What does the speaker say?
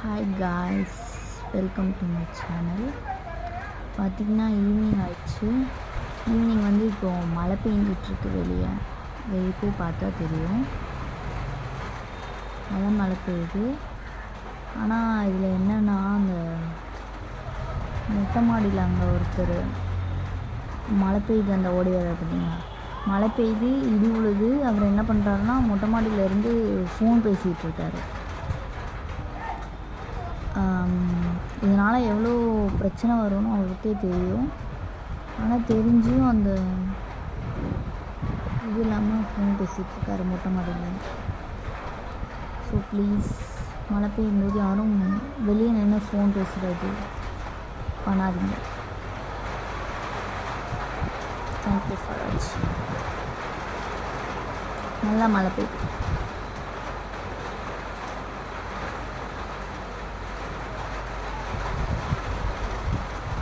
Hi guys, welcome to my channel. பார்த்திங்கன்னா evening ஆயிடுச்சு. Evening இப்போது மழை பெஞ்சிட்ருக்கு. வெளியே போய் பார்த்தா தெரியும், நல்லா மழை பெய்யுது. ஆனால் இதில் என்னென்னா, அந்த மொட்டை மாடியில் அங்கே ஒருத்தர் மழை பெய்யுது, அந்த ஓடி வர பார்த்தீங்களா, மழை பெய்யுது, இடி உழுது. அவர் என்ன பண்ணுறாருன்னா, மொட்டை மாடியிலேருந்து ஃபோன் பேசிகிட்டு இருக்காரு. இதனால் எவ்வளோ பிரச்சனை வரும்னு அவருக்கே தெரியும். ஆனால் தெரிஞ்சும் அந்த இது இல்லாமல் ஃபோன் பேசிகிட்ருக்காரு மொட்டை மாடியில். ஸோ ப்ளீஸ், மழை பெய்யும்போது யாரும் வெளியே நின்று ஃபோன் பேசுகிறது பண்ணாதீங்க. தேங்க்யூ ஃபார் வாட்சிங். நல்லா மழை பெய்யுது.